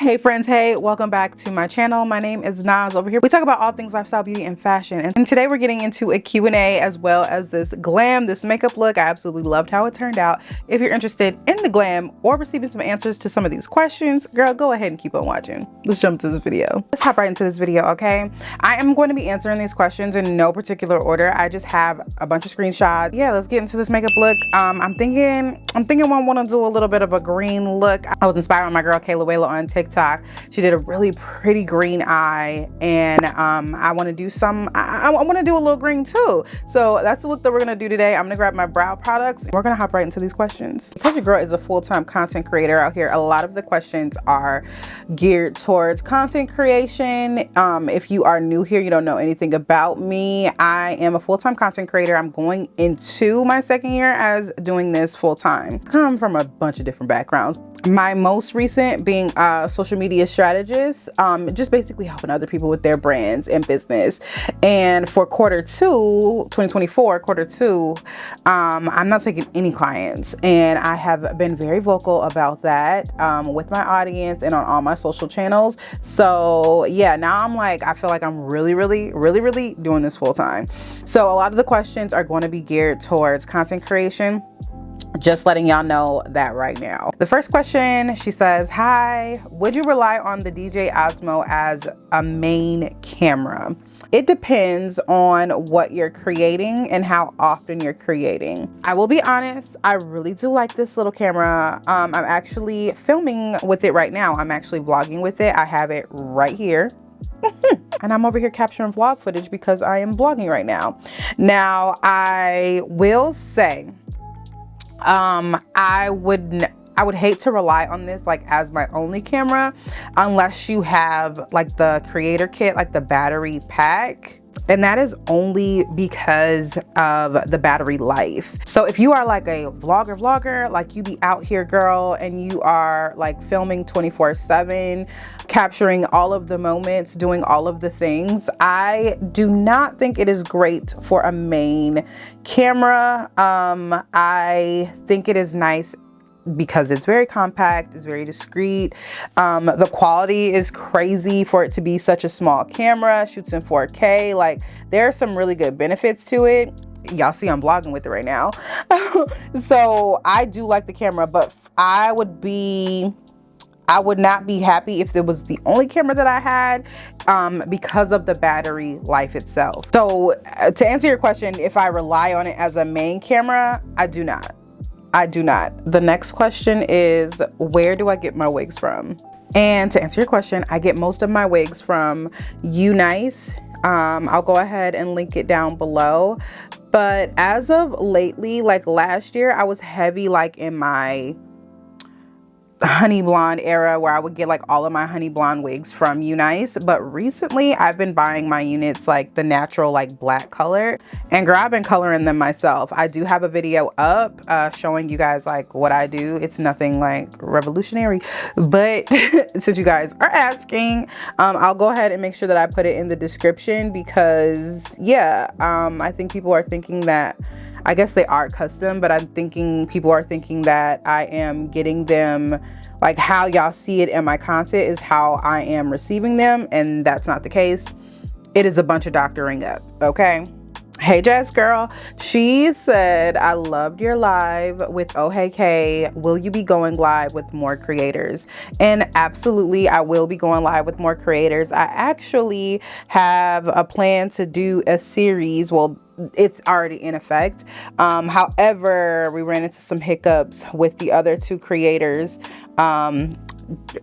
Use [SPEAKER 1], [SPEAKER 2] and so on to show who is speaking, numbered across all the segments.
[SPEAKER 1] Hey friends, hey, welcome back to my channel. My name is Naz. Over here we talk about all things lifestyle, beauty, and fashion, and today we're getting into a Q&A as well as this glam, this makeup look. I absolutely loved how it turned out. If you're interested in the glam or receiving some answers to some of these questions, girl, go ahead and keep on watching. Let's jump to this video. Let's hop right into this video. Okay, I am going to be answering these questions in no particular order. I just have a bunch of screenshots. Yeah, let's get into this makeup look. I'm thinking I want to do a little bit of a green look. I was inspired by my girl Kayla Wayla on TikTok. She did a really pretty green eye, and I want to do some, I want to do a little green too. So that's the look that we're gonna do today. I'm gonna grab my brow products and we're gonna hop right into these questions. Because your girl is a full-time content creator out here, a lot of the questions are geared towards content creation. If you are new here, you don't know anything about me, I am a full-time content creator. I'm going into my second year as doing this full-time. I come from a bunch of different backgrounds. My most recent being a social media strategist, just basically helping other people with their brands and business. And for quarter two, 2024, quarter two, I'm not taking any clients. And I have been very vocal about that with my audience and on all my social channels. So yeah, now I'm like, I feel like I'm really doing this full time. So a lot of the questions are going to be geared towards content creation. Just letting y'all know that right now. The first question, she says, hi, would you rely on the DJI Osmo as a main camera? It depends on what you're creating and how often you're creating. I will be honest, I really do like this little camera. I'm actually filming with it right now. I'm actually vlogging with it. I have it right here. And I'm over here capturing vlog footage because I am vlogging right now. Now, I will say, I would hate to rely on this like as my only camera unless you have like the creator kit, like the battery pack. And that is only because of the battery life. So if you are like a vlogger, like you be out here, girl, and you are like filming 24/7, capturing all of the moments, doing all of the things, I do not think it is great for a main camera. I think it is nice because it's very compact, it's very discreet. The quality is crazy for it to be such a small camera, shoots in 4K. Like there are some really good benefits to it. Y'all see I'm vlogging with it right now. So I do like the camera, but I would not be happy if it was the only camera that I had because of the battery life itself. So to answer your question, if I rely on it as a main camera, I do not. I do not. The next question is, where do I get my wigs from? And to answer your question, I get most of my wigs from UNice. I'll go ahead and link it down below. But as of lately, like last year, I was heavy like in my honey blonde era where I would get like all of my honey blonde wigs from UNice. But recently I've been buying my units like the natural like black color, and girl, I've been coloring them myself. I do have a video up showing you guys like what I do. It's nothing like revolutionary, but since you guys are asking, I'll go ahead and make sure that I put it in the description because yeah, I think people are thinking that, I guess they are custom, but I'm thinking people are thinking that I am getting them like how y'all see it in my content is how I am receiving them, and that's not the case. It is a bunch of doctoring up, okay? Hey Jazz girl, she said, I loved your live with Oh Hey K. Will you be going live with more creators? And absolutely, I will be going live with more creators. I actually have a plan to do a series. Well, it's already in effect. However, we ran into some hiccups with the other two creators.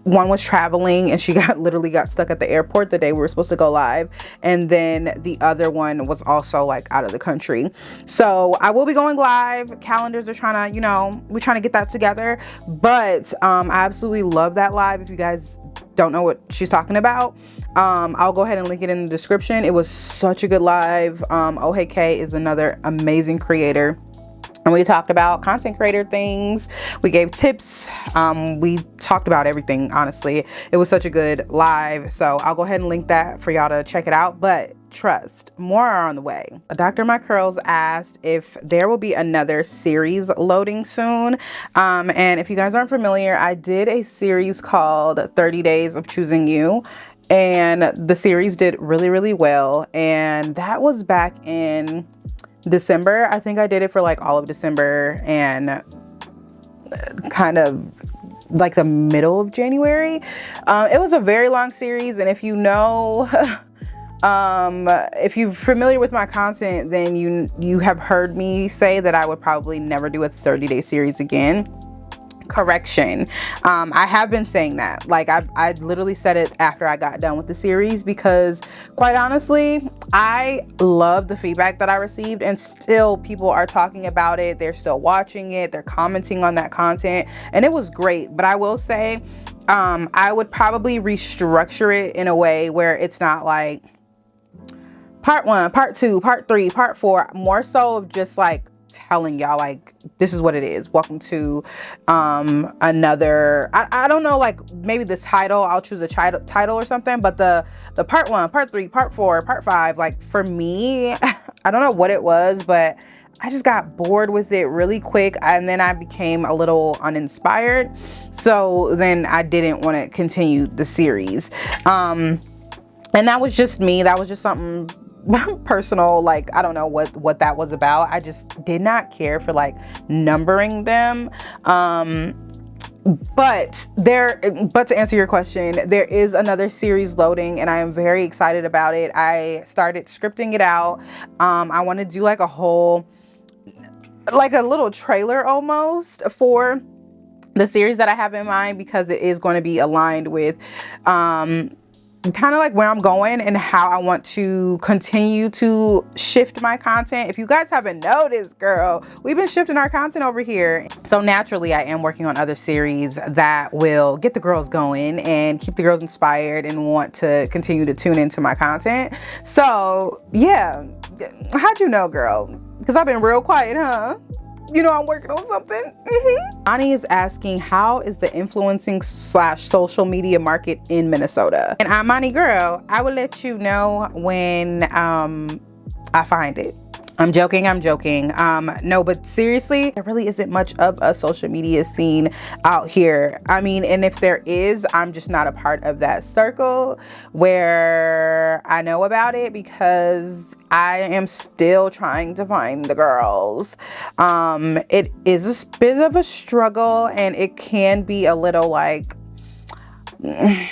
[SPEAKER 1] One was traveling and she literally got stuck at the airport the day we were supposed to go live, and then the other one was also like out of the country. So I will be going live. Calendars are trying to, you know, we're trying to get that together, but I absolutely love that live. If you guys don't know what she's talking about, I'll go ahead and link it in the description. It was such a good live. Oh Hey K is another amazing creator, and we talked about content creator things. We gave tips. We talked about everything, honestly. It was such a good live. So I'll go ahead and link that for y'all to check it out. But trust. More are on the way. Dr. My Curls asked if there will be another series loading soon. And if you guys aren't familiar, I did a series called 30 Days of Choosing You. And the series did really, really well. And that was back in December. I think I did it for like all of December and kind of like the middle of January. It was a very long series, and if you know, if you're familiar with my content, then you have heard me say that I would probably never do a 30-day series again. Correction. I have been saying that. Like I literally said it after I got done with the series, because quite honestly, I love the feedback that I received, and still people are talking about it. They're still watching it. They're commenting on that content, and it was great. But I will say, I would probably restructure it in a way where it's not like part 1, part 2, part 3, part 4, more so of just like telling y'all like this is what it is. Welcome to another, I don't know, like maybe the title, I'll choose a title or something, but the part 1, part 3, part 4, part 5, like for me, I don't know what it was, but I just got bored with it really quick, and then I became a little uninspired, so then I didn't want to continue the series. And that was just me. That was just something personal. Like I don't know what that was about. I just did not care for like numbering them. But to answer your question, there is another series loading, and I am very excited about it. I started scripting it out. I want to do like a whole, like a little trailer almost for the series that I have in mind, because it is going to be aligned with kind of like where I'm going and how I want to continue to shift my content. If you guys haven't noticed, girl, we've been shifting our content over here. So naturally, I am working on other series that will get the girls going and keep the girls inspired and want to continue to tune into my content. So yeah, how'd you know, girl? Because I've been real quiet, huh? You know I'm working on something. Ani is asking, how is the influencing / social media market in Minnesota? And I'm Ani girl. I will let you know when I find it. I'm joking. No, but seriously, there really isn't much of a social media scene out here. I mean, and if there is, I'm just not a part of that circle where I know about it, because I am still trying to find the girls. It is a bit of a struggle, and it can be a little like, I'm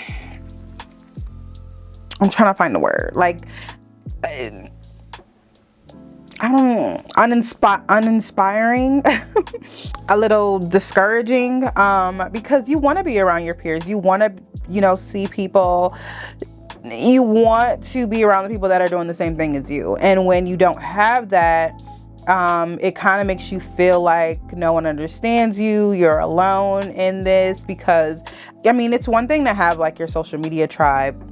[SPEAKER 1] trying to find the word, like, uninspiring, a little discouraging, because you want to be around your peers. You want to, see people. You want to be around the people that are doing the same thing as you. And when you don't have that, it kind of makes you feel like no one understands you. You're alone in this, because, I mean, it's one thing to have like your social media tribe,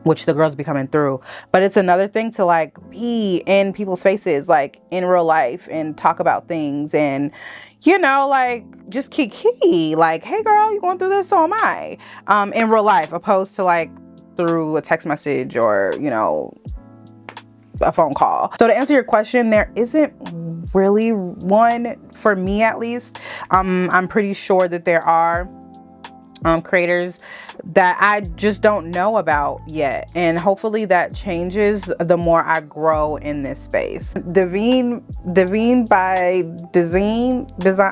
[SPEAKER 1] which the girls be coming through, but it's another thing to like be in people's faces, like in real life, and talk about things, and like just kiki, like, hey girl, you going through this? So am I, in real life, opposed to like through a text message or a phone call. So to answer your question, there isn't really one, for me at least. I'm pretty sure that there are creators that I just don't know about yet, and hopefully that changes the more I grow in this space. Devine by Design,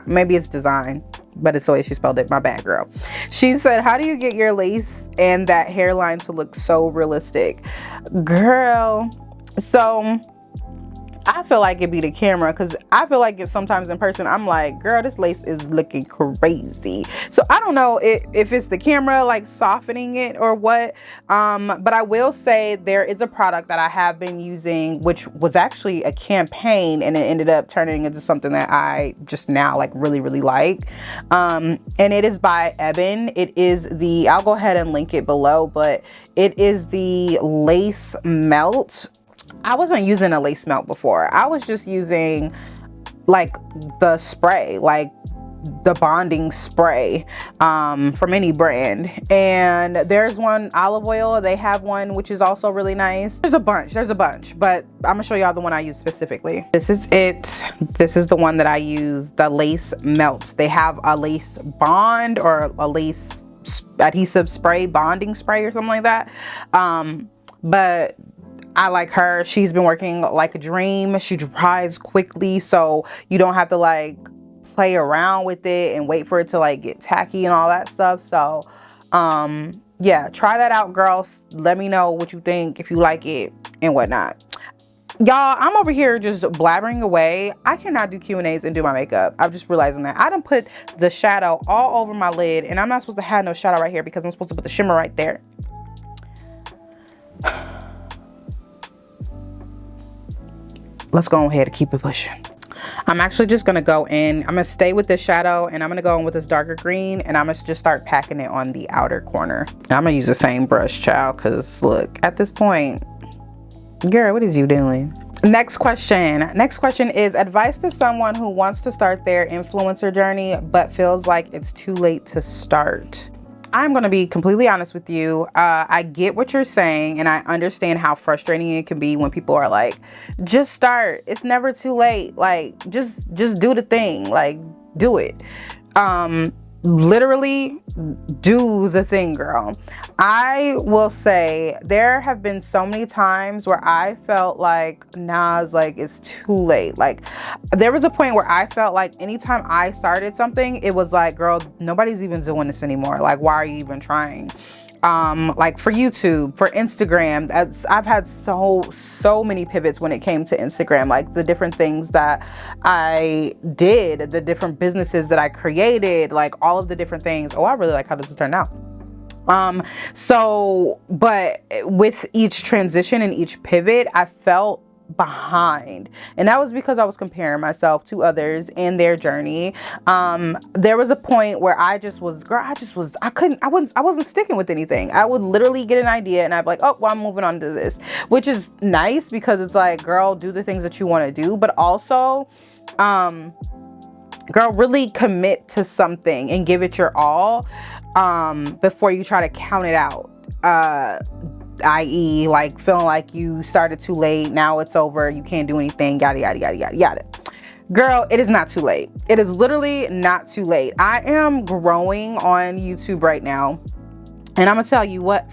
[SPEAKER 1] maybe it's Design, but it's the way she spelled it. My bad, girl. She said, how do you get your lace and that hairline to look so realistic? Girl, so I feel like it'd be the camera, because I feel like it's sometimes in person, I'm like, girl, this lace is looking crazy. So I don't know if it's the camera like softening it or what, but I will say there is a product that I have been using, which was actually a campaign, and it ended up turning into something that I just now like really, really like. And it is by Ebin. It is I'll go ahead and link it below, but it is the lace melt. I wasn't using a lace melt before. I was just using like the spray, like the bonding spray from any brand. And there's one, olive oil, they have one which is also really nice. There's a bunch, but I'm gonna show y'all the one I use specifically. This is it. This is the one that I use, the Lace Melt. They have a lace bond or a lace adhesive spray, bonding spray or something like that. But I like her. She's been working like a dream. She dries quickly, so you don't have to like play around with it and wait for it to like get tacky and all that stuff. So yeah, try that out, girls. Let me know what you think, if you like it and whatnot. Y'all, I'm over here just blabbering away. I cannot do Q&As and do my makeup. I'm just realizing that. I done put the shadow all over my lid, and I'm not supposed to have no shadow right here because I'm supposed to put the shimmer right there. Let's go ahead and keep it pushing. I'm actually just gonna go in. I'm gonna stay with this shadow, and I'm gonna go in with this darker green, and I'm gonna just start packing it on the outer corner. And I'm gonna use the same brush, child, because look, at this point, girl, what is you doing? Next question is advice to someone who wants to start their influencer journey but feels like it's too late to start. I'm gonna be completely honest with you. I get what you're saying, and I understand how frustrating it can be when people are like, just start, it's never too late, like just do the thing, like do it. Literally do the thing, girl. I will say there have been so many times where I felt like, nah, it's like it's too late. Like there was a point where I felt like anytime I started something, it was like, girl, nobody's even doing this anymore. Like, why are you even trying? Like for YouTube, for Instagram, I've had so many pivots when it came to Instagram, like the different things that I did, the different businesses that I created, like all of the different things. Oh, I really like how this has turned out. But with each transition and each pivot, I felt behind, and that was because I was comparing myself to others and their journey. There was a point where I wasn't sticking with anything. I would literally get an idea and I'd be like, oh, well, I'm moving on to this, which is nice because it's like, girl, do the things that you want to do, but also girl, really commit to something and give it your all before you try to count it out, i.e. like feeling like you started too late, now it's over, you can't do anything, yada yada yada yada yada. Girl, it is not too late. It is literally not too late. I am growing on YouTube right now, and I'm gonna tell you what,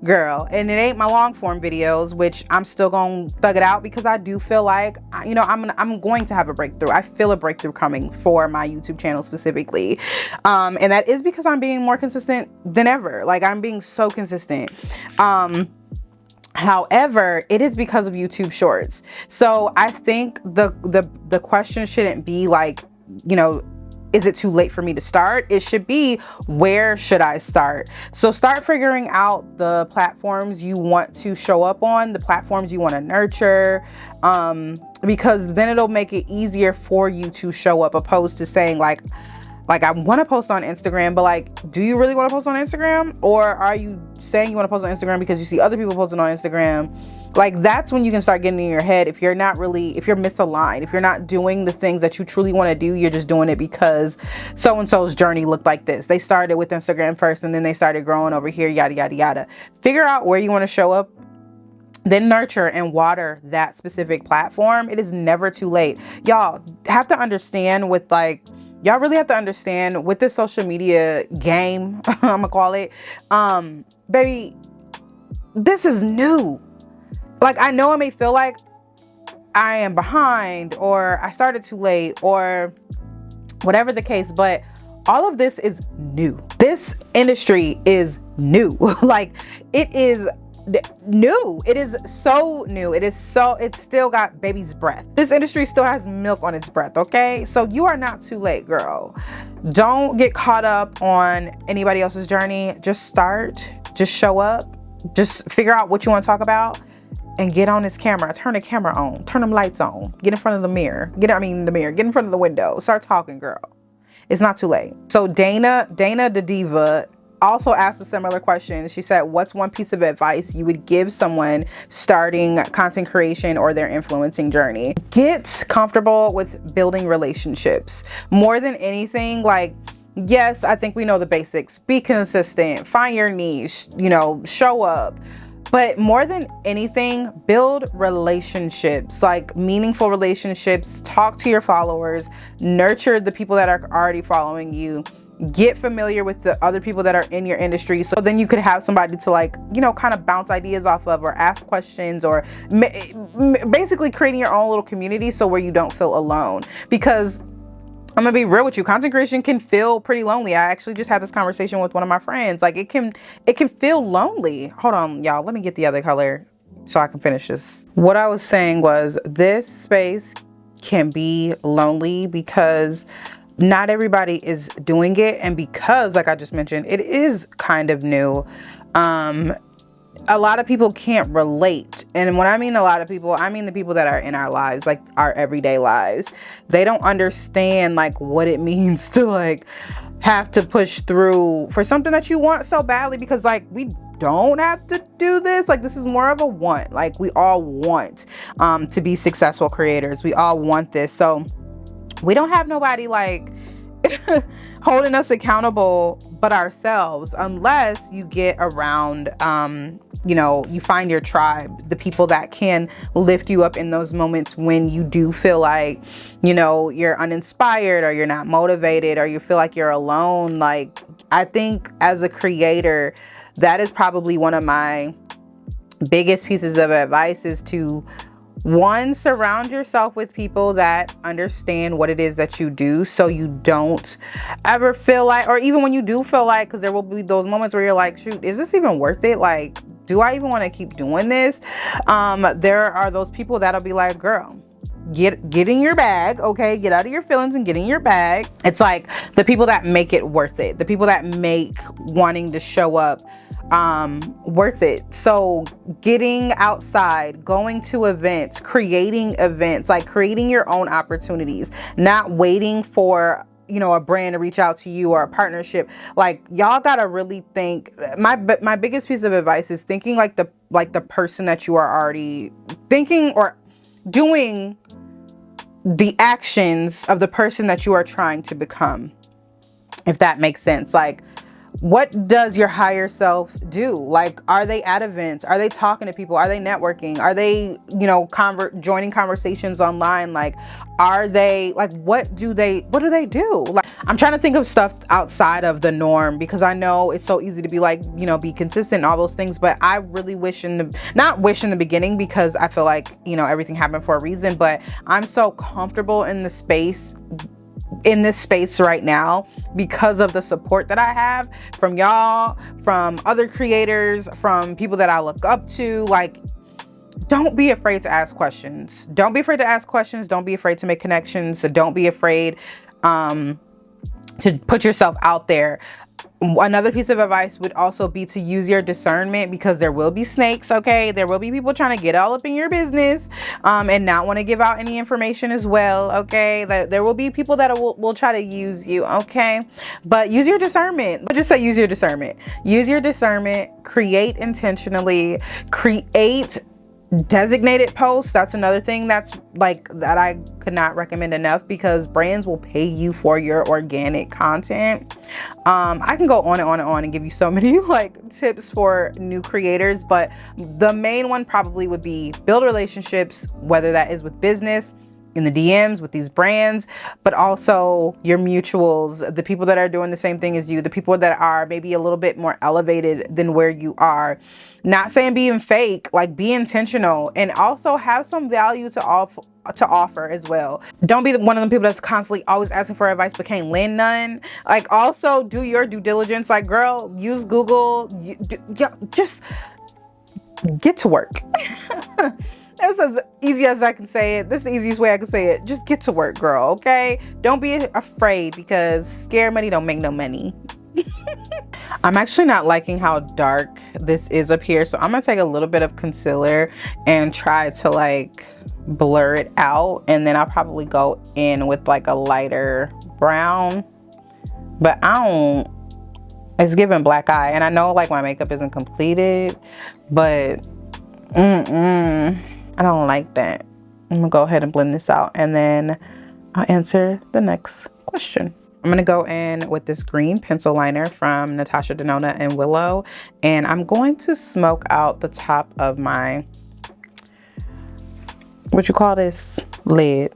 [SPEAKER 1] girl, and it ain't my long form videos, which I'm still gonna thug it out because I do feel like, you know, I'm going to have a breakthrough. I feel a breakthrough coming for my YouTube channel specifically, and that is because I'm being more consistent than ever. Like I'm being so consistent. However, it is because of YouTube Shorts. So I think the question shouldn't be like, you know, is it too late for me to start? It should be, where should I start? So start figuring out the platforms you want to show up on, the platforms you want to nurture, because then it'll make it easier for you to show up, opposed to saying like I want to post on Instagram, but like, do you really want to post on Instagram? Or are you saying you want to post on Instagram because you see other people posting on Instagram? Like that's when you can start getting in your head, if you're misaligned, if you're not doing the things that you truly want to do, you're just doing it because so-and-so's journey looked like this. They started with Instagram first and then they started growing over here, yada, yada, yada. Figure out where you want to show up, then nurture and water that specific platform. It is never too late. Y'all have to understand with like, y'all really have to understand with this social media game, I'm gonna call it, baby, this is new. Like, I know I may feel like I am behind or I started too late or whatever the case, but all of this is new. This industry is new. Like, it is new. It is so new. It's still got baby's breath. This industry still has milk on its breath, okay? So you are not too late, girl. Don't get caught up on anybody else's journey. Just start, just show up, just figure out what you want to talk about and get on this camera. Turn the camera on, turn them lights on, get in front of the mirror, get in front of the window, start talking, girl. It's not too late. So Dana the Diva also asked a similar question. She said, what's one piece of advice you would give someone starting content creation or their influencing journey? Get comfortable with building relationships. More than anything, like, yes, I think we know the basics. Be consistent, find your niche, you know, show up. But more than anything, build relationships, like meaningful relationships. Talk to your followers, nurture the people that are already following you. Get familiar with the other people that are in your industry, so then you could have somebody to, like, you know, kind of bounce ideas off of, or ask questions, or basically creating your own little community so where you don't feel alone. Because I'm gonna be real with you, content creation can feel pretty lonely. I actually just had this conversation with one of my friends. Like, it can feel lonely. Hold on, y'all, let me get the other color so I can finish this. What I was saying was, this space can be lonely because not everybody is doing it, and because, like I just mentioned, it is kind of new. A lot of people can't relate. And when I mean a lot of people, I mean the people that are in our lives, like our everyday lives. They don't understand, like, what it means to, like, have to push through for something that you want so badly, because, like, we don't have to do this. Like, this is more of a want. Like, we all want to be successful creators. We all want this. So we don't have nobody, like, holding us accountable but ourselves, unless you get around, you know, you find your tribe, the people that can lift you up in those moments when you do feel like, you know, you're uninspired, or you're not motivated, or you feel like you're alone. Like, I think as a creator, that is probably one of my biggest pieces of advice, is to, one, surround yourself with people that understand what it is that you do, so you don't ever feel like, or even when you do feel like, because there will be those moments where you're like, shoot, is this even worth it? Like, do I even want to keep doing this? There are those people that'll be like, girl, get in your bag, okay? Get out of your feelings and get in your bag. It's like the people that make it worth it, the people that make wanting to show up worth it. So getting outside, going to events, creating events, like creating your own opportunities, not waiting for, you know, a brand to reach out to you, or a partnership. Like, y'all gotta really think. My biggest piece of advice is thinking like the person that you are already thinking, or doing the actions of the person that you are trying to become, if that makes sense. Like, what does your higher self do? Like, are they at events? Are they talking to people? Are they networking? Are they, you know, joining conversations online? Like, are they, like, what do they do? Like, I'm trying to think of stuff outside of the norm, because I know it's so easy to be like, you know, be consistent and all those things. But I really not wish in the beginning, because I feel like, you know, everything happened for a reason. But I'm so comfortable in this space right now because of the support that I have from y'all, from other creators, from people that I look up to. Like, don't be afraid to ask questions. Don't be afraid to ask questions. Don't be afraid to make connections. So don't be afraid to put yourself out there. Another piece of advice would also be to use your discernment, because there will be snakes, okay? There will be people trying to get all up in your business and not want to give out any information as well, okay? There will be people that will try to use you, okay? But use your discernment. Let's just say use your discernment. Use your discernment. Create intentionally. Create designated posts. That's another thing that I could not recommend enough, because brands will pay you for your organic content. I can go on and on and on and give you so many like tips for new creators, but the main one probably would be build relationships, whether that is with business, in the DMs, with these brands, but also your mutuals, the people that are doing the same thing as you, the people that are maybe a little bit more elevated than where you are. Not saying being fake, like, be intentional, and also have some value to offer as well. Don't be one of the people that's constantly always asking for advice but can't lend none. Like, also do your due diligence. Like, girl, use Google. Just get to work. That's as easy as I can say it. This is the easiest way I can say it. Just get to work, girl, okay? Don't be afraid, because scared money don't make no money. I'm actually not liking how dark this is up here, so I'm gonna take a little bit of concealer and try to like blur it out, and then I'll probably go in with like a lighter brown. But I It's giving black eye. And I know like my makeup isn't completed, but I don't like that. I'm gonna go ahead and blend this out, and then I'll answer the next question. I'm gonna go in with this green pencil liner from Natasha Denona and Willow, and I'm going to smoke out the top of my, what you call this, lid.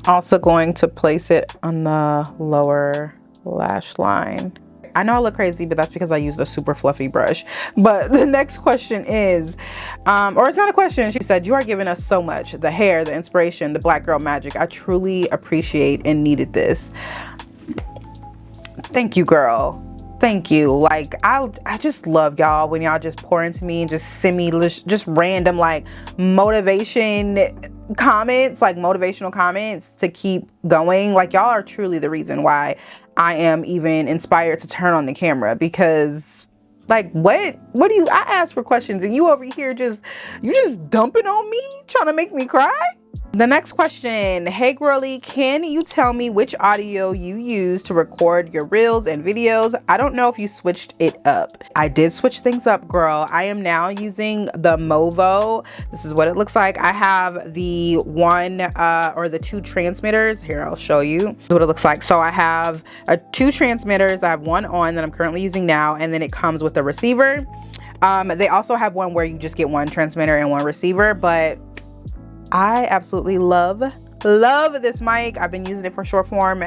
[SPEAKER 1] Also going to place it on the lower lash line. I know I look crazy, but that's because I used a super fluffy brush. But the next question is, or it's not a question. She said, you are giving us so much. The hair, the inspiration, the black girl magic. I truly appreciate and needed this. Thank you, girl. Thank you. Like, I just love y'all when y'all just pour into me and just send me just random like motivation comments, like motivational comments to keep going. Like, y'all are truly the reason why I am even inspired to turn on the camera, because like, what do you, I ask for questions and you over here just dumping on me, trying to make me cry? The next question, hey girly, can you tell me which audio you use to record your reels and videos? I don't know if you switched it up. I did switch things up, girl. I am now using the Movo. This is what it looks like. I have the one or the two transmitters. Here, I'll show you. This is what it looks like. So I have two transmitters. I have one on that I'm currently using now, and then it comes with a receiver. They also have one where you just get one transmitter and one receiver, but I absolutely love this mic. I've been using it for short form.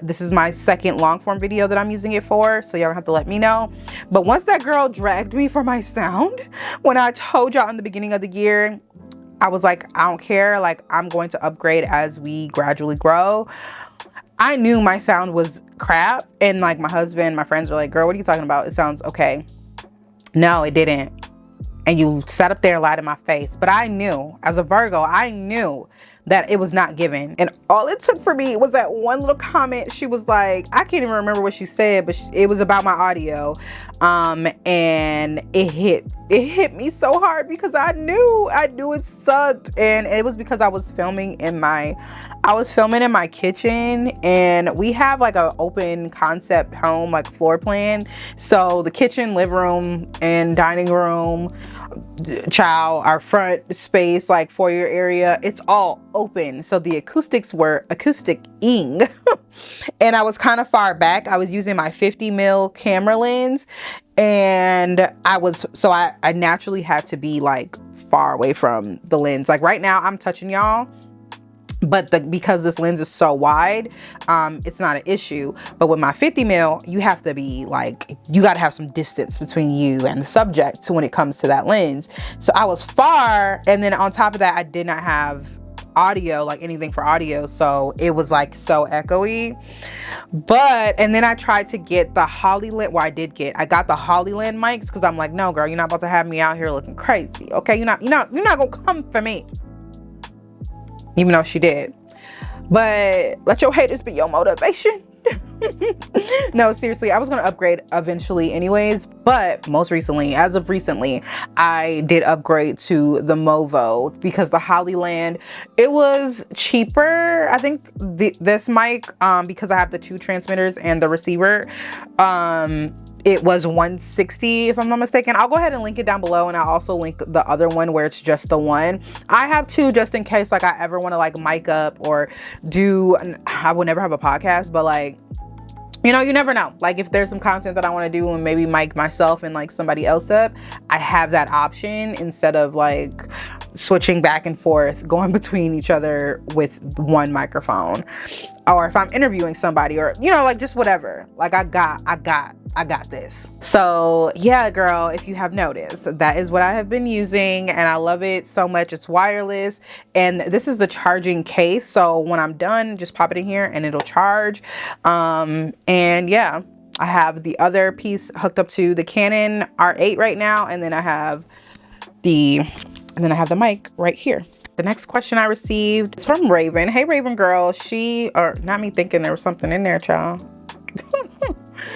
[SPEAKER 1] This is my second long form video that I'm using it for, so y'all have to let me know. But once that girl dragged me for my sound, when I told y'all in the beginning of the year, I was like, I don't care, like I'm going to upgrade as we gradually grow. I knew my sound was crap, and like my husband, my friends were like, girl, what are you talking about? It sounds okay. No, it didn't. And you sat up there and lied in my face. But I knew, as a Virgo, I knew that it was not given. And all it took for me was that one little comment. She was like, I can't even remember what she said, but it was about my audio. And it hit me so hard because I knew it sucked. And it was because I was filming in my kitchen, and we have like an open concept home, like floor plan. So the kitchen, living room, and dining room, our front space, like foyer area, it's all open. So the acoustics were acoustic-ing. And I was kind of far back. I was using my 50 mil camera lens, and I naturally had to be like far away from the lens. Like right now I'm touching y'all, but because this lens is so wide, it's not an issue. But with my 50 mil, you have to be like, you got to have some distance between you and the subject when it comes to that lens. So I was far, and then on top of that, I did not have audio, like anything for audio, so it was like so echoey. And then I tried to get the Hollyland, I got the Hollyland mics, because I'm like, no girl, you're not about to have me out here looking crazy, okay? You're not gonna come for me. Even though she did. But let your haters be your motivation. No, seriously, I was gonna upgrade eventually anyways, but as of recently, I did upgrade to the Movo because the Hollyland, it was cheaper. I think this mic, because I have the two transmitters and the receiver, it was $160 if I'm not mistaken. I'll go ahead and link it down below, and I'll also link the other one where it's just the one. I have two just in case like I ever want to like mic up or I will never have a podcast, but like, you know, you never know. Like if there's some content that I want to do and maybe mic myself and like somebody else up, I have that option instead of like switching back and forth, going between each other with one microphone. Or if I'm interviewing somebody, or you know, like just whatever, like I got this. So yeah, girl, if you have noticed, that is what I have been using, and I love it so much. It's wireless, and this is the charging case, so when I'm done, just pop it in here and it'll charge. And yeah, I have the other piece hooked up to the Canon R8 right now, and then I have the mic right here. The next question I received is from Raven. Hey Raven girl, or not me thinking there was something in there, child.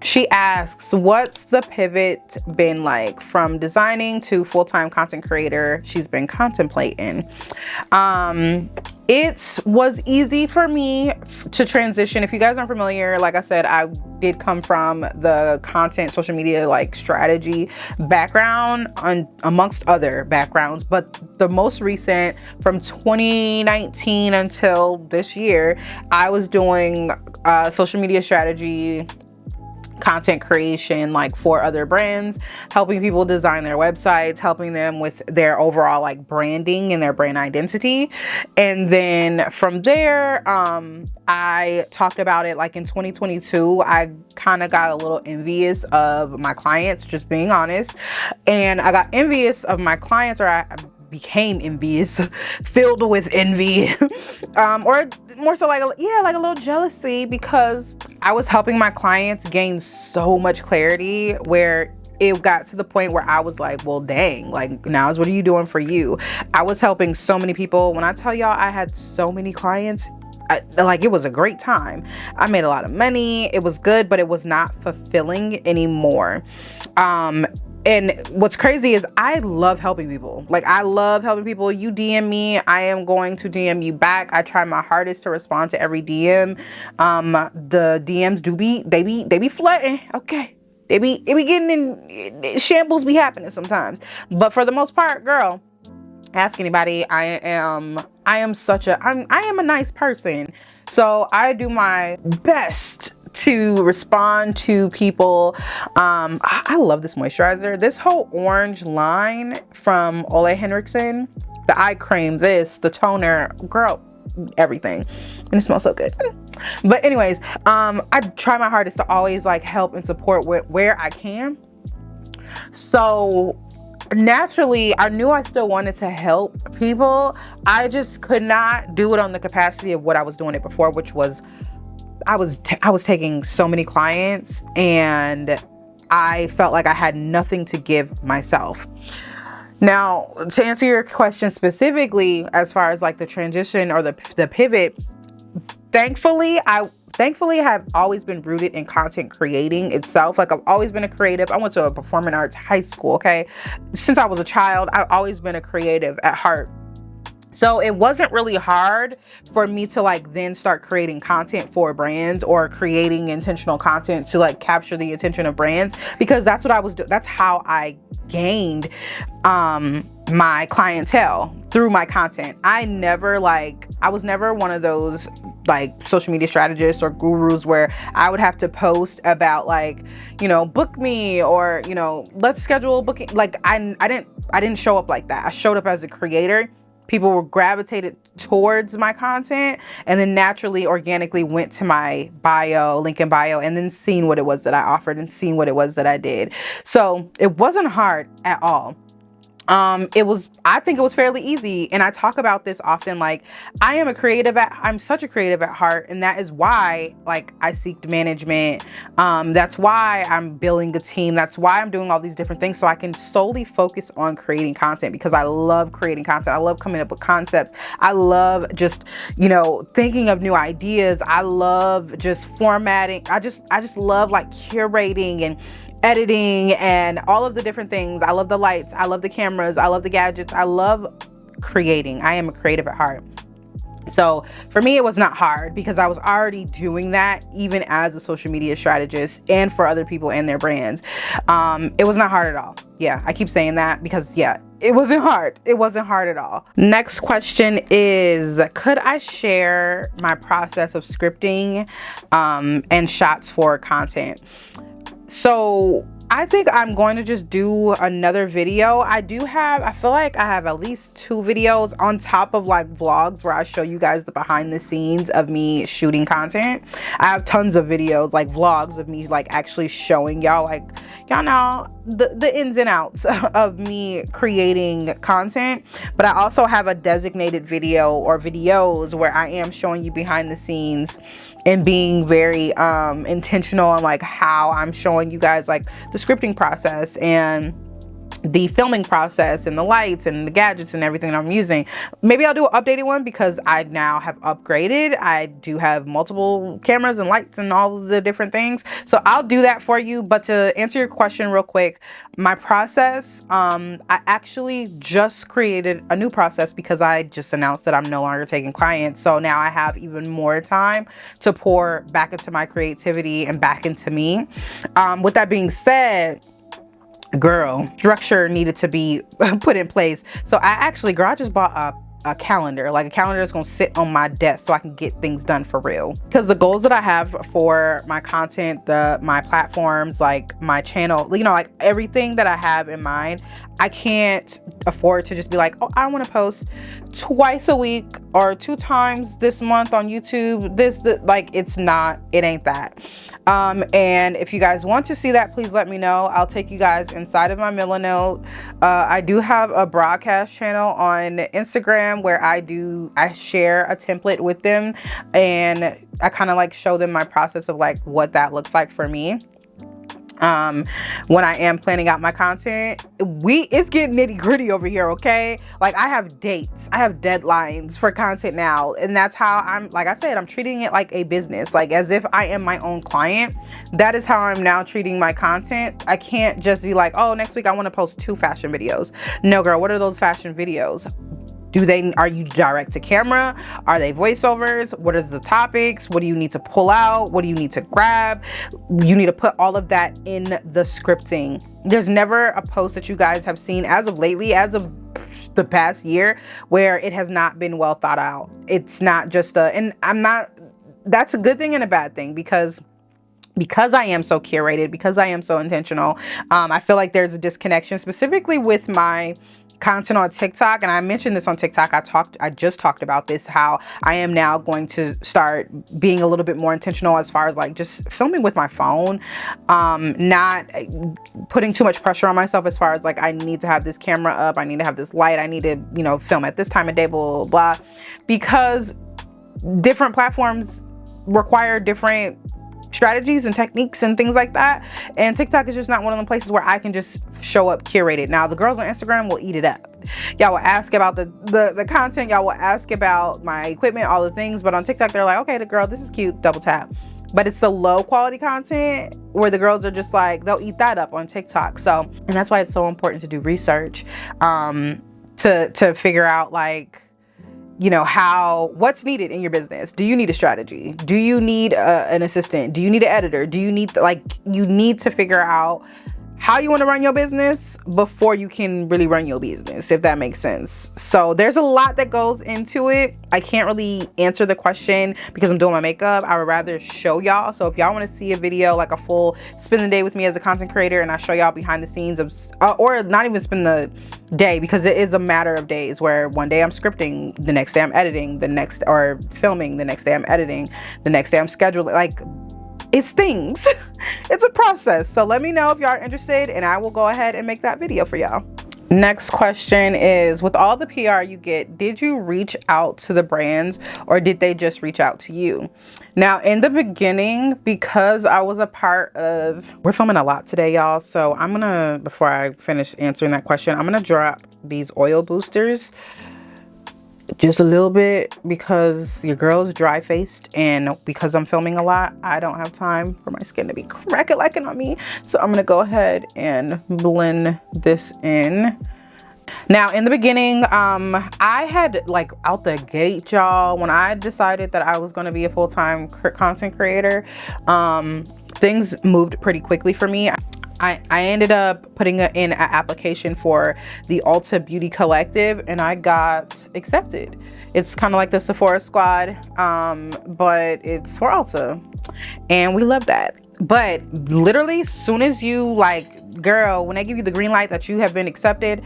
[SPEAKER 1] She asks, what's the pivot been like from designing to full-time content creator she's been contemplating? It was easy for me to transition. If you guys aren't familiar, like I said, I did come from the content social media like strategy background amongst other backgrounds, but the most recent from 2019 until this year, I was doing social media strategy, content creation, like for other brands, helping people design their websites, helping them with their overall like branding and their brand identity. And then from there, I talked about it like in 2022, I kind of got a little envious of my clients, just being honest. And I got envious of my clients, or I became envious, filled with envy, or more so like a little jealousy, because I was helping my clients gain so much clarity where it got to the point where I was like, well, dang, like Naz, what are you doing for you? I was helping so many people. When I tell y'all I had so many clients, like it was a great time. I made a lot of money. It was good, but it was not fulfilling anymore. And what's crazy is I love helping people. Like I love helping people. You DM me, I am going to DM you back. I try my hardest to respond to every DM. The DMs they be flooding. Okay. It be getting in shambles, be happening sometimes. But for the most part, girl, ask anybody. I am a nice person. So I do my best to respond to people. I love this moisturizer. This whole orange line from Ole Henriksen, the eye cream, the toner, girl, everything. And it smells so good. But anyways, I try my hardest to always like help and support where I can. So naturally, I knew I still wanted to help people. I just could not do it on the capacity of what I was doing it before, which was I was taking so many clients and I felt like I had nothing to give myself. Now, to answer your question specifically, as far as like the transition or the pivot, thankfully have always been rooted in content creating itself. Like I've always been a creative. I went to a performing arts high school, okay? Since I was a child, I've always been a creative at heart. So it wasn't really hard for me to like then start creating content for brands or creating intentional content to like capture the attention of brands, because that's what I was doing. That's how I gained my clientele, through my content. I was never one of those like social media strategists or gurus where I would have to post about like, you know, book me, or, you know, let's schedule a booking. Like I didn't show up like that. I showed up as a creator. People were gravitated towards my content, and then naturally, organically went to my bio, link in bio, and then seen what it was that I offered and seen what it was that I did. So it wasn't hard at all. I think it was fairly easy. And I talk about this often, like I'm such a creative at heart. And that is why like I seeked management. That's why I'm building a team. That's why I'm doing all these different things. So I can solely focus on creating content, because I love creating content. I love coming up with concepts. I love just, you know, thinking of new ideas. I love just formatting. I just love like curating and editing and all of the different things. I love the lights. I love the cameras. I love the gadgets. I love creating. I am a creative at heart. So for me, it was not hard, because I was already doing that even as a social media strategist and for other people and their brands. It was not hard at all. Yeah, I keep saying that because it wasn't hard. It wasn't hard at all. Next question is, could I share my process of scripting and shots for content? So I think I'm going to just do another video. I feel like I have at least 2 videos on top of like vlogs where I show you guys the behind the scenes of me shooting content. I have tons of videos, like vlogs of me like actually showing y'all, like, y'all know the ins and outs of me creating content. But I also have a designated video or videos where I am showing you behind the scenes and being very intentional on like how I'm showing you guys like the scripting process and the filming process and the lights and the gadgets and everything that I'm using. Maybe I'll do an updated one because I now have upgraded. I do have multiple cameras and lights and all of the different things. So I'll do that for you. But to answer your question real quick, my process, I actually just created a new process because I just announced that I'm no longer taking clients. So now I have even more time to pour back into my creativity and back into me. With that being said, girl, structure needed to be put in place. So I just bought a calendar, like a calendar that's gonna sit on my desk so I can get things done for real. Because the goals that I have for my content, my platforms, like my channel, you know, like everything that I have in mind, I can't afford to just be like, oh, I want to post twice a week or 2 times this month on YouTube. Like, it ain't that. And if you guys want to see that, please let me know. I'll take you guys inside of my Milanote. I do have a broadcast channel on Instagram where I share a template with them, and I kind of like show them my process of like what that looks like for me. When I am planning out my content, it's getting nitty gritty over here, okay? Like, I have dates, I have deadlines for content now, and that's how like I said, I'm treating it like a business, like as if I am my own client. That is how I'm now treating my content. I can't just be like, oh, next week I want to post 2 fashion videos. No, girl, what are those fashion videos? Are you direct to camera? Are they voiceovers? What is the topics? What do you need to pull out? What do you need to grab? You need to put all of that in the scripting. There's never a post that you guys have seen as of lately, as of the past year, where it has not been well thought out. It's not just that's a good thing and a bad thing, because I am so curated, because I am so intentional. I feel like there's a disconnection specifically with my content on TikTok, and I mentioned this on TikTok. I just talked about this, how I am now going to start being a little bit more intentional as far as like just filming with my phone, not putting too much pressure on myself as far as like I need to have this camera up, I need to have this light, I need to, you know, film at this time of day, blah, blah, blah, because different platforms require different strategies and techniques and things like that, and TikTok is just not one of the places where I can just show up curated. Now, the girls on Instagram will eat it up. Y'all will ask about the content, y'all will ask about my equipment, all the things, but on TikTok they're like, okay, the girl, this is cute, double tap. But it's the low quality content where the girls are just like, they'll eat that up on TikTok. So, and that's why it's so important to do research, to figure out, like, you know, what's needed in your business. Do you need a strategy? Do you need an assistant? Do you need an editor? Do you need, you need to figure out how you want to run your business before you can really run your business, if that makes sense. So there's a lot that goes into it. I can't really answer the question because I'm doing my makeup. I would rather show y'all. So if y'all want to see a video, like a full spend the day with me as a content creator, and I show y'all behind the scenes of, or not even spend the day, because it is a matter of days, where one day I'm scripting, the next day I'm editing, or filming, the next day I'm editing, the next day I'm scheduling, like, it's things. It's a process. So let me know if y'all are interested, and I will go ahead and make that video for y'all. Next question is, with all the PR you get, did you reach out to the brands, or did they just reach out to you? Now, in the beginning, because I was a part of, we're filming a lot today, y'all. So I'm gonna, before I finish answering that question, I'm gonna drop these oil boosters just a little bit, because your girl's dry faced, and because I'm filming a lot, I don't have time for my skin to be crack-a-lacking on me. So I'm gonna go ahead and blend this in. Now, in the beginning, I had, like, out the gate, y'all, when I decided that I was going to be a full-time content creator, things moved pretty quickly for me. I ended up putting in an application for the Ulta Beauty Collective, and I got accepted. It's kind of like the Sephora Squad, but it's for Ulta, and we love that. But literally, as soon as you, like, girl, when they give you the green light that you have been accepted,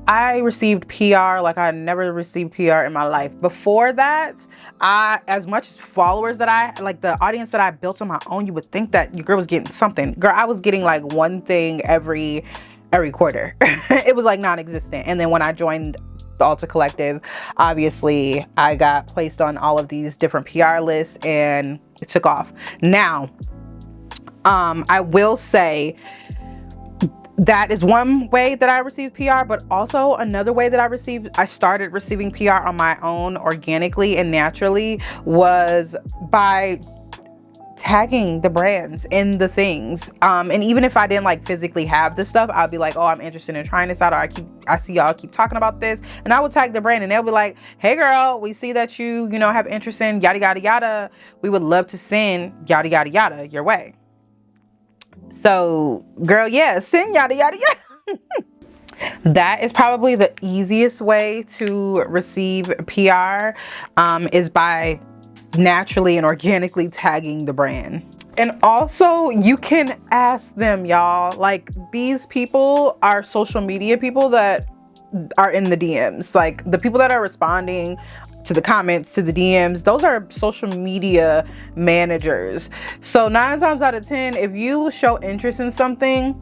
[SPEAKER 1] I received PR like I never received PR in my life. Before that, as much followers that like the audience that I built on my own, you would think that your girl was getting something. Girl, I was getting like one thing every quarter. It was like non-existent. And then when I joined the Ulta Collective, obviously I got placed on all of these different PR lists, and it took off. Now, I will say, that is one way that I receive PR, but also another way that I started receiving PR on my own organically and naturally was by tagging the brands in the things. And even if I didn't like physically have the stuff, I'd be like, oh, I'm interested in trying this out, or I see y'all keep talking about this, and I would tag the brand and they'll be like, hey girl, we see that you know, have interest in yada yada yada. We would love to send yada yada yada your way. So girl, yeah, send yada yada yada. That is probably the easiest way to receive PR, is by naturally and organically tagging the brand. And also you can ask them, y'all, like these people are social media people that are in the DMs, like the people that are responding to the comments, to the DMs, those are social media managers. So 9 times out of 10, if you show interest in something,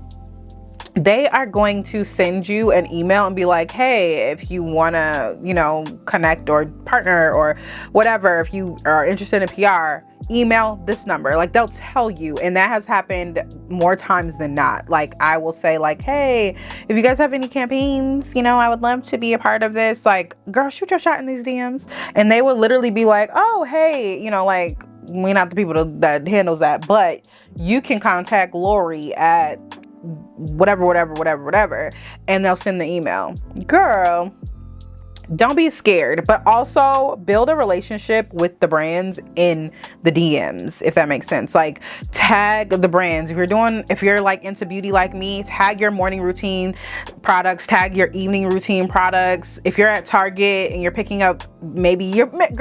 [SPEAKER 1] they are going to send you an email and be like, hey, if you want to, you know, connect or partner or whatever, if you are interested in PR, email this number. Like they'll tell you. And that has happened more times than not. Like I will say like, hey, if you guys have any campaigns, you know, I would love to be a part of this. Like, girl, shoot your shot in these DMs. And they will literally be like, oh, hey, you know, like we're not the people that handles that, but you can contact Lori at whatever, and they'll send the email. Girl, don't be scared, but also build a relationship with the brands in the DMs, if that makes sense. Like tag the brands. If you're like into beauty like me, tag your morning routine products, tag your evening routine products. If you're at Target and you're picking up, maybe you went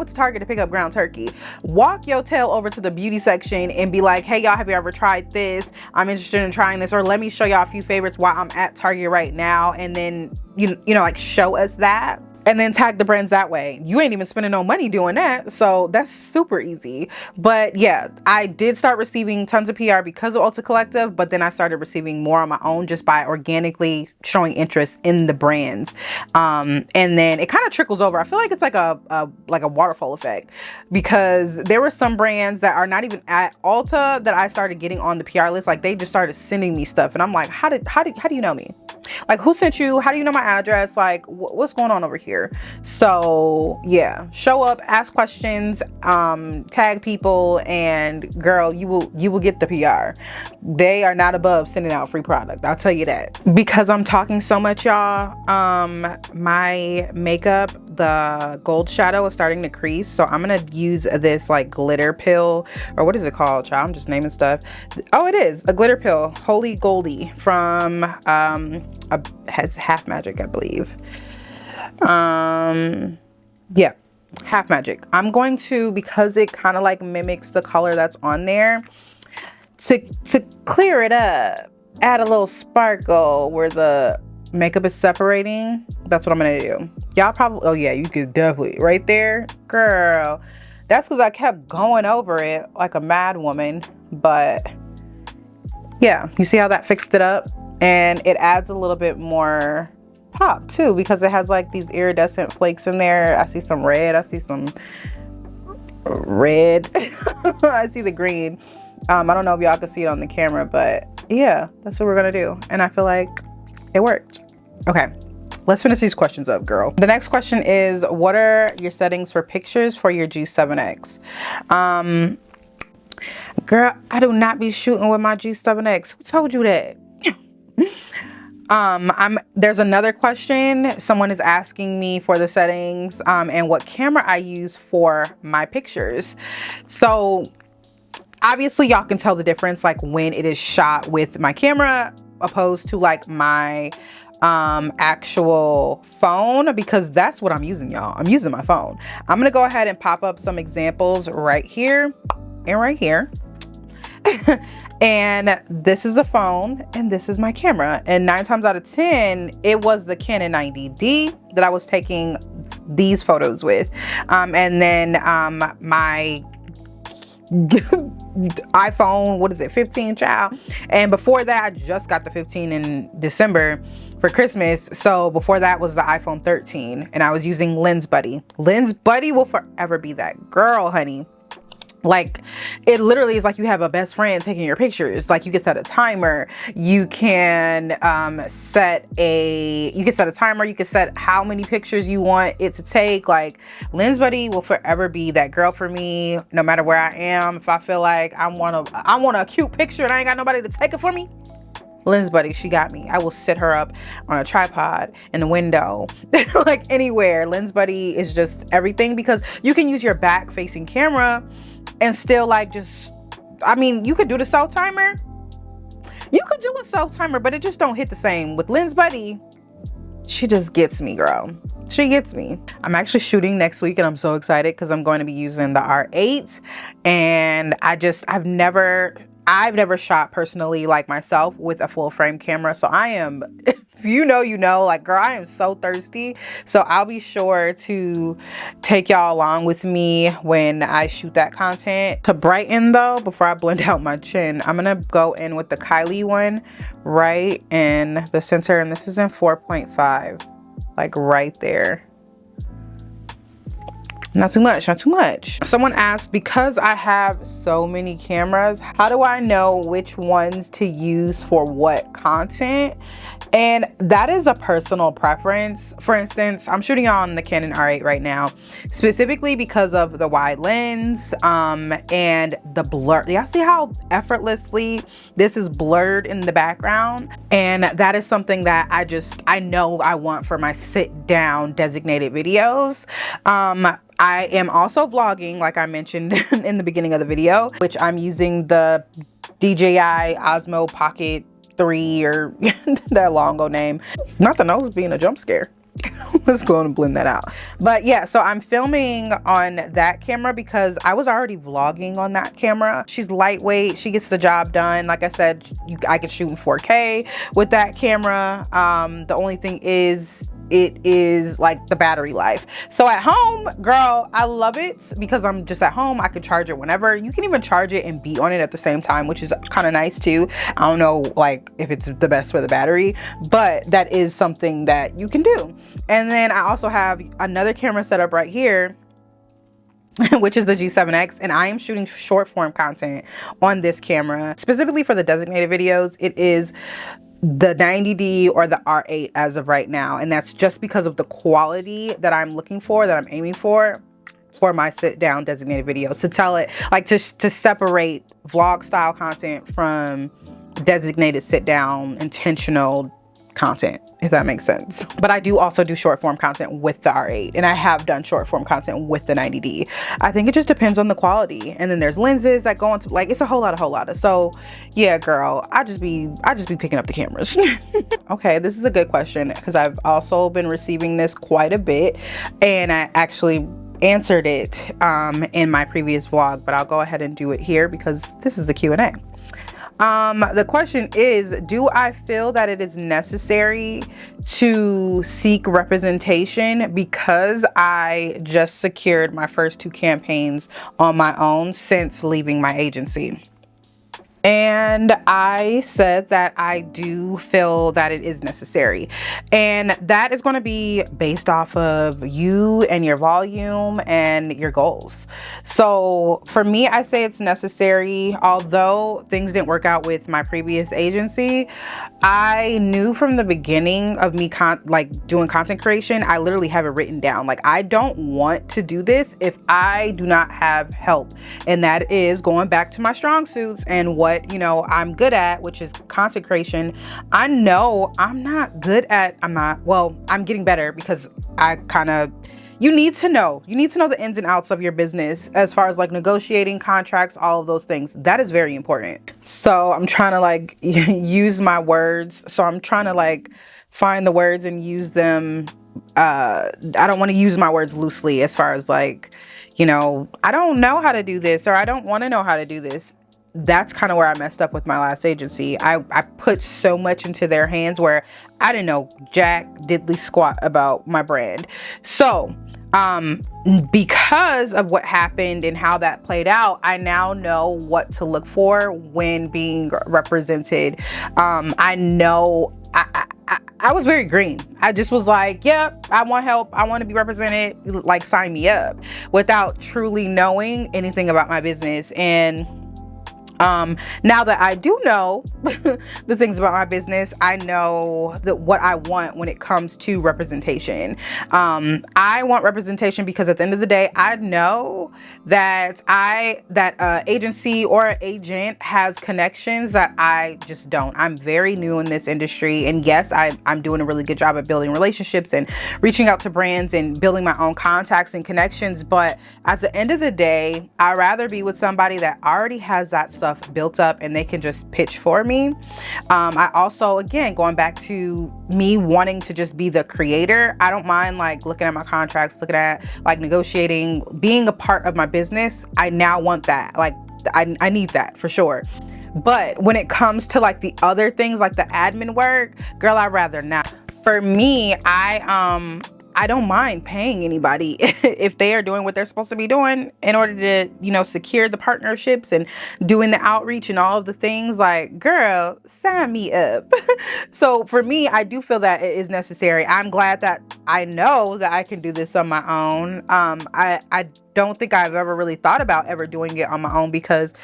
[SPEAKER 1] to Target to pick up ground turkey, walk your tail over to the beauty section and be like, hey y'all, have you ever tried this? I'm interested in trying this, or let me show y'all a few favorites while I'm at Target right now. And then you know, like show us that, and then tag the brands that way. You ain't even spending no money doing that, so that's super easy. But yeah, I did start receiving tons of PR because of Ulta Collective, but then I started receiving more on my own just by organically showing interest in the brands. And then it kind of trickles over. I feel like it's like a waterfall effect, because there were some brands that are not even at Ulta that I started getting on the PR list. Like they just started sending me stuff, and I'm like, how do you know me? Like, who sent you? How do you know my address? Like, what's going on over here? So yeah, show up, ask questions, tag people, and girl, you will get the PR. They are not above sending out free product, I'll tell you that. Because I'm talking so much, y'all, my makeup, the gold shadow is starting to crease, so I'm gonna use this like glitter pill, or what is it called, child? I'm just naming stuff. Oh, it is a glitter pill, Holy Goldie, from has Half Magic, I believe. Yeah, Half Magic. I'm going to, because it kind of like mimics the color that's on there, to clear it up, add a little sparkle where the makeup is separating. That's what I'm gonna do. Y'all probably, oh yeah, you could definitely, right there, girl. That's because I kept going over it like a mad woman. But yeah, you see how that fixed it up? And it adds a little bit more pop too, because it has like these iridescent flakes in there. I see some red, I see some red. I see the green. I don't know if y'all can see it on the camera, but yeah, that's what we're gonna do. And I feel like it worked. Okay, let's finish these questions up, girl. The next question is, what are your settings for pictures for your G7X? Girl, I do not be shooting with my G7X. Who told you that? There's another question. Someone is asking me for the settings, and what camera I use for my pictures. So obviously y'all can tell the difference, like when it is shot with my camera opposed to like my actual phone, because that's what I'm using, y'all. I'm using my phone. I'm gonna go ahead and pop up some examples right here and right here. And this is a phone and this is my camera, and 9 times out of 10 it was the Canon 90D that I was taking these photos with, and then my iPhone, what is it, 15, child. And before that, I just got the 15 in December for Christmas. So before that was the iPhone 13, and I was using Lens Buddy. Lens Buddy will forever be that girl, honey. Like, it literally is like you have a best friend taking your pictures. Like, you can set a timer, you can set a timer, you can set how many pictures you want it to take. Like, Lens Buddy will forever be that girl for me, no matter where I am. If I feel like I want a cute picture and I ain't got nobody to take it for me, Lens Buddy, she got me. I will sit her up on a tripod in the window, like anywhere. Lens Buddy is just everything, because you can use your back facing camera and still like just, I mean, you could do the self timer. You could do a self timer, but it just don't hit the same. With Lens Buddy, she just gets me, girl. She gets me. I'm actually shooting next week and I'm so excited because I'm going to be using the R8, and I've never shot personally like myself with a full frame camera. So I am, if you know, like, girl, I am so thirsty. So I'll be sure to take y'all along with me when I shoot that content. To brighten though, before I blend out my chin, I'm gonna go in with the Kylie one right in the center, and this is in 4.5, like right there. Not too much, not too much. Someone asked, because I have so many cameras, how do I know which ones to use for what content? And that is a personal preference. For instance, I'm shooting on the Canon R8 right now, specifically because of the wide lens and the blur. Y'all see how effortlessly this is blurred in the background? And that is something that I know I want for my sit down designated videos. I am also vlogging, like I mentioned in the beginning of the video, which I'm using the DJI Osmo Pocket 3, or that longo name. Not the nose being a jump scare. Let's go on and blend that out. But yeah, so I'm filming on that camera because I was already vlogging on that camera. She's lightweight, she gets the job done. Like I said, I could shoot in 4K with that camera. The only thing is, it is like the battery life. So at home, girl, I love it because I'm just at home. I could charge it whenever. You can even charge it and be on it at the same time, which is kind of nice too. I don't know, like, if it's the best for the battery, but that is something that you can do. And then I also have another camera set up right here, which is the G7X, and I am shooting short form content on this camera. Specifically for the designated videos, it is the 90D or the R8 as of right now, and that's just because of the quality that I'm looking for, that I'm aiming for my sit down designated videos, to tell it, like, to separate vlog style content from designated sit down intentional content, if that makes sense. But I do also do short form content with the R8, and I have done short form content with the 90D. I think it just depends on the quality. And then there's lenses that go into, like, it's a whole lot of. So yeah, girl, I just be picking up the cameras. Okay, this is a good question because I've also been receiving this quite a bit, and I actually answered it in my previous vlog, but I'll go ahead and do it here because this is the Q&A. The question is, do I feel that it is necessary to seek representation because I just secured my first 2 campaigns on my own since leaving my agency? And I said that I do feel that it is necessary. And that is going to be based off of you and your volume and your goals. So for me, I say it's necessary. Although things didn't work out with my previous agency, I knew from the beginning of me doing content creation, I literally have it written down. Like, I don't want to do this if I do not have help. And that is going back to my strong suits and what, you know, I'm good at, which is content creation. I know I'm getting better because you need to know the ins and outs of your business as far as like negotiating contracts, all of those things. That is very important. So I'm trying to like use my words. So I'm trying to like find the words and use them. I don't want to use my words loosely as far as like, you know, I don't know how to do this, or I don't want to know how to do this. That's kind of where I messed up with my last agency. I put so much into their hands where I didn't know jack diddly squat about my brand. So because of what happened and how that played out, I now know what to look for when being represented. I know I was very green. I just was like, yep, I want help. I want to be represented. Like, sign me up, without truly knowing anything about my business. And now that I do know the things about my business, I know that what I want when it comes to representation. I want representation because at the end of the day, I know that agency or agent has connections that I just don't. I'm very new in this industry, and yes, I'm doing a really good job at building relationships and reaching out to brands and building my own contacts and connections. But at the end of the day, I'd rather be with somebody that already has that stuff built up and they can just pitch for me. I also, again, going back to me wanting to just be the creator, I don't mind like looking at my contracts, looking at like negotiating, being a part of my business. I now want that. Like, I need that for sure. But when it comes to like the other things, like the admin work, girl, I'd rather not. For me, I don't mind paying anybody if they are doing what they're supposed to be doing in order to, you know, secure the partnerships and doing the outreach and all of the things. Like, girl, sign me up. So for me, I do feel that it is necessary. I'm glad that I know that I can do this on my own. I don't think I've ever really thought about ever doing it on my own because,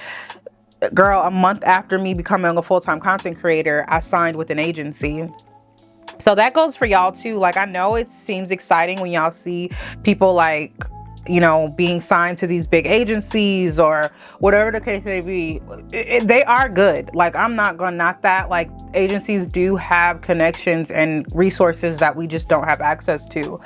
[SPEAKER 1] girl, a month after me becoming a full-time content creator, I signed with an agency. So that goes for y'all too. Like, I know it seems exciting when y'all see people like, you know, being signed to these big agencies or whatever the case may be. They are good. Like, I'm not gonna knock that. Like, agencies do have connections and resources that we just don't have access to.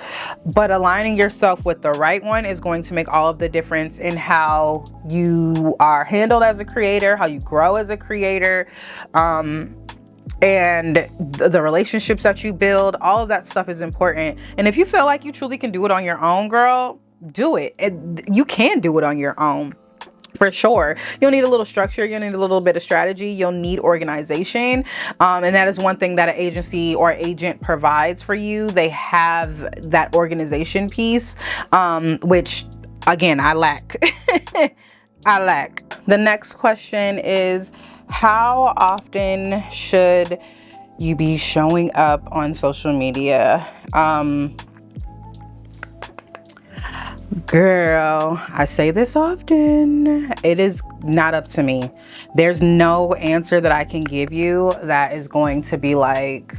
[SPEAKER 1] But aligning yourself with the right one is going to make all of the difference in how you are handled as a creator, how you grow as a creator. And the relationships that you build, all of that stuff is important. And if you feel like you truly can do it on your own, girl, do it. You can do it on your own. For sure. You'll need a little structure. You'll need a little bit of strategy. You'll need organization. And that is one thing that an agency or agent provides for you. They have that organization piece, which, again, I lack. I lack. The next question is, how often should you be showing up on social media? Girl, I say this often. It is not up to me. There's no answer that I can give you that is going to be like,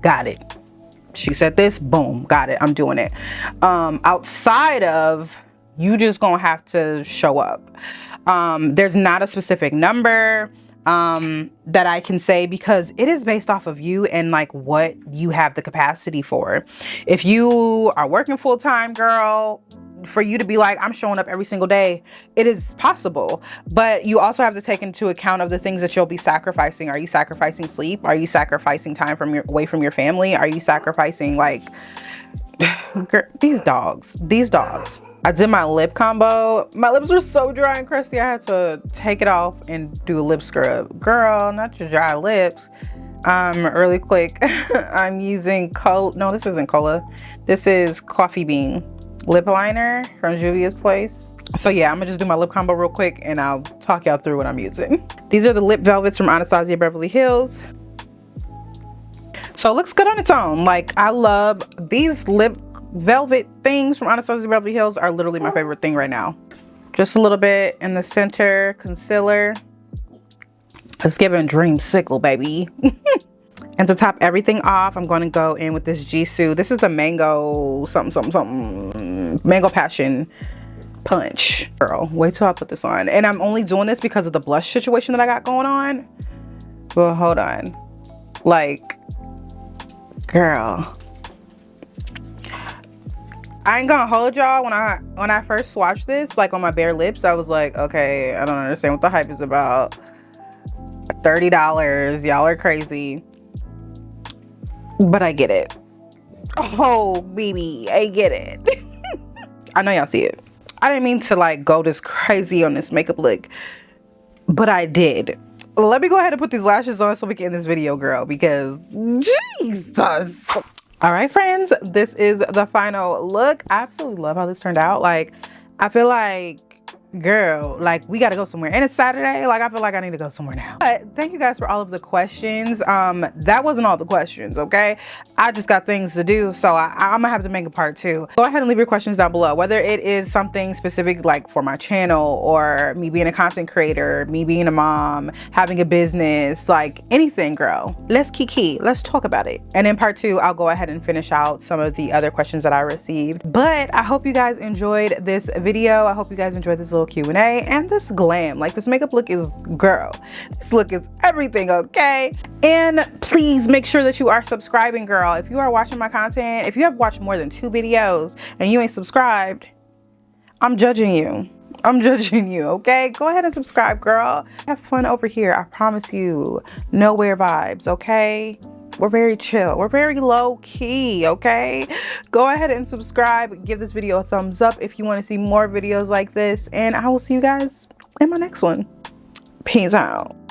[SPEAKER 1] got it. She said this, boom, got it. I'm doing it. Outside of, you just gonna have to show up. There's not a specific number that I can say, because it is based off of you and like what you have the capacity for. If you are working full time, girl, for you to be like, I'm showing up every single day, it is possible. But you also have to take into account of the things that you'll be sacrificing. Are you sacrificing sleep? Are you sacrificing time away from your family? Are you sacrificing like, girl, these dogs. I did my lip combo. My lips were so dry and crusty, I had to take it off and do a lip scrub. Girl, not your dry lips. Really quick, I'm using no, this isn't Cola. This is Coffee Bean lip liner from Juvia's Place. So yeah, I'm gonna just do my lip combo real quick and I'll talk y'all through what I'm using. These are the lip velvets from Anastasia Beverly Hills. So it looks good on its own. Like, I love these lip velvet things from Anastasia Beverly Hills, are literally my favorite thing right now. Just a little bit in the center, concealer. It's giving Dreamsicle, baby. And to top everything off, I'm going to go in with this Jisoo. This is the mango something, mango passion punch. Girl, wait till I put this on. And I'm only doing this because of the blush situation that I got going on. Well, hold on. Like, girl, I ain't gonna hold y'all. When I first swatched this, like on my bare lips, I was like, okay, I don't understand what the hype is about. $30, y'all are crazy. But I get it. Oh, baby, I get it. I know y'all see it. I didn't mean to like go this crazy on this makeup look, but I did. Let me go ahead and put these lashes on so we can end this video, girl, because Jesus. All right, friends, this is the final look. I absolutely love how this turned out. Like, I feel like girl, like we gotta go somewhere, and it's Saturday. Like I feel like I need to go somewhere now. But thank you guys for all of the questions. That wasn't all the questions, okay? I just got things to do, so I'm gonna have to make a part 2. Go ahead and leave your questions down below, whether it is something specific like for my channel, or me being a content creator, me being a mom, having a business, like anything, girl. Let's kiki, let's talk about it. And in part 2, I'll go ahead and finish out some of the other questions that I received. But I hope you guys enjoyed this video. I hope you guys enjoyed this little Q&A and this glam. Like this makeup look is, girl, this look is everything, okay? And please make sure that you are subscribing, girl. If you are watching my content, if you have watched more than 2 videos and you ain't subscribed, I'm judging you. I'm judging you, okay? Go ahead and subscribe, girl. Have fun over here. I promise you. Nowhere vibes, okay? We're very chill. We're very low key, okay? Go ahead and subscribe. Give this video a thumbs up if you want to see more videos like this. And I will see you guys in my next one. Peace out.